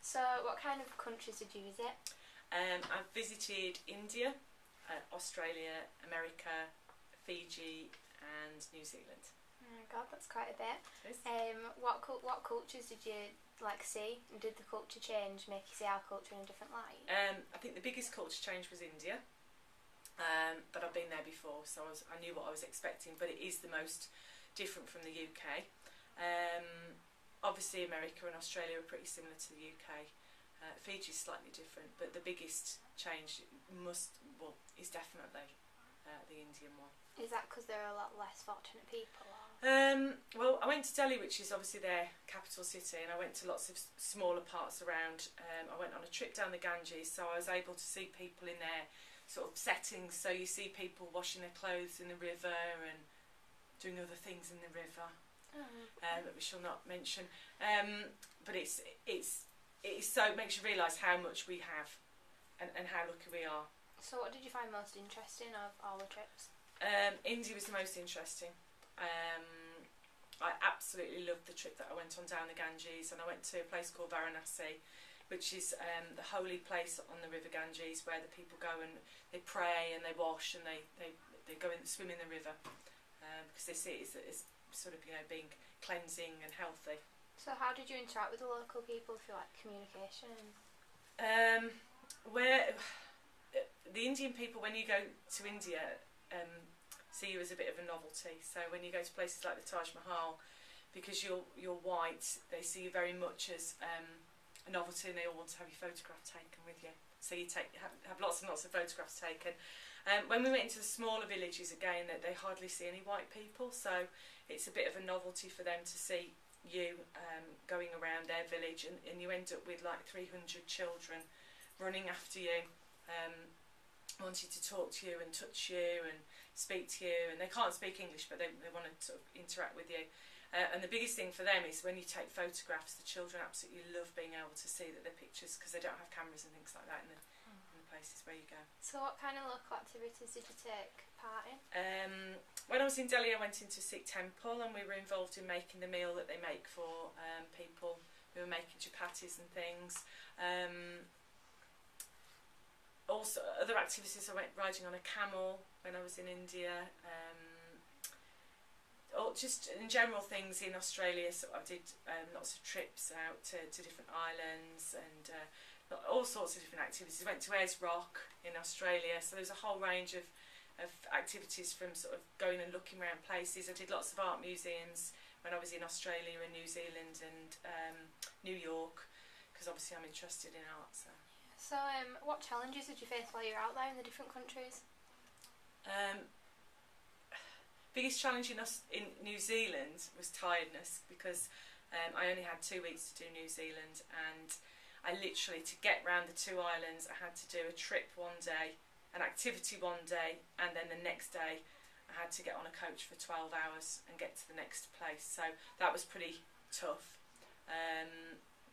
So what kind of countries did you visit? I've visited India, Australia, America, Fiji and New Zealand. Oh my god, that's quite a bit. Yes. What cultures did you see? And did the culture change make you see our culture in a different light? I think the biggest culture change was India, but I've been there before, so I knew what I was expecting, but it is the most different from the UK. Obviously America and Australia are pretty similar to the UK. Fiji is slightly different, but the biggest change is definitely the Indian one. Is that because there are a lot less fortunate people? Or? Well, I went to Delhi, which is obviously their capital city, and I went to lots of smaller parts around. I went on a trip down the Ganges, so I was able to see people in their sort of settings. So you see people washing their clothes in the river and doing other things in the river that we shall not mention. But it makes you realise how much we have and how lucky we are. So what did you find most interesting of all the trips? India was the most interesting. I absolutely loved the trip that I went on down the Ganges, and I went to a place called Varanasi, which is the holy place on the river Ganges, where the people go and they pray and they wash and they go and swim in the river, because they see it as sort of, you know, being cleansing and healthy. So how did you interact with the local people through like communication? Where the Indian people, when you go to India, see you as a bit of a novelty. So when you go to places like the Taj Mahal, because you're white, they see you very much as a novelty, and they all want to have your photograph taken with you. So you have lots and lots of photographs taken. When we went into the smaller villages, again, they hardly see any white people, so it's a bit of a novelty for them to see you going around their village, and you end up with like 300 children running after you, wanting to talk to you and touch you and speak to you, and they can't speak English, but they want to sort of interact with you. And the biggest thing for them is when you take photographs, the children absolutely love being able to see that they're pictures, because they don't have cameras and things like that in the places where you go. So what kind of local activities did you take part in? When I was in Delhi, I went into Sikh temple, and we were involved in making the meal that they make for people. We were making chapatis and things. Also, other activities, I went riding on a camel when I was in India. Just in general things in Australia, so I did lots of trips out to different islands and all sorts of different activities. I went to Ayers Rock in Australia, so there's a whole range of activities, from sort of going and looking around places. I did lots of art museums when I was in Australia and New Zealand and New York, because obviously I'm interested in art. So what challenges did you face while you were out there in the different countries? Biggest challenge in New Zealand was tiredness, because I only had 2 weeks to do New Zealand, and I literally, to get round the 2 islands, I had to do a trip one day, an activity one day, and then the next day I had to get on a coach for 12 hours and get to the next place. So that was pretty tough.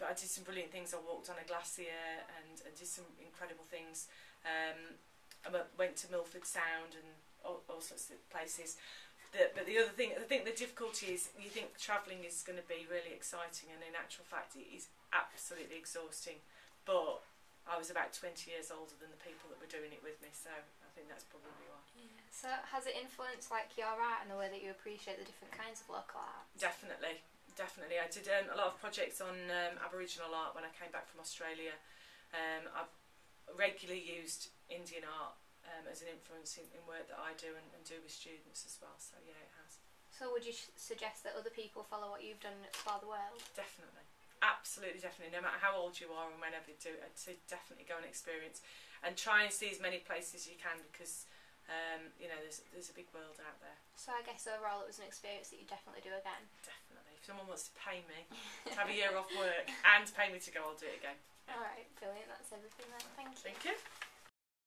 But I did some brilliant things. I walked on a glacier and did some incredible things. I went to Milford Sound and all sorts of places. But the other thing, I think the difficulty is, you think travelling is going to be really exciting, and in actual fact it is absolutely exhausting. But I was about 20 years older than the people that were doing it with me, so I think that's probably why. Yeah. So has it influenced like your art and the way that you appreciate the different kinds of local art? Definitely. I did a lot of projects on Aboriginal art when I came back from Australia. I've regularly used Indian art as an influence in work that I do and do with students as well, so yeah, it has. So would you suggest that other people follow what you've done and explore the world? Definitely, absolutely, definitely. No matter how old you are and whenever you do it, I'd say definitely go and experience and try and see as many places as you can, because you know, there's a big world out there. So I guess overall it was an experience that you definitely do again? Definitely. If someone wants to pay me to have a year off work and pay me to go, I'll do it again. Alright, brilliant, that's everything then. Thank you. Thank you.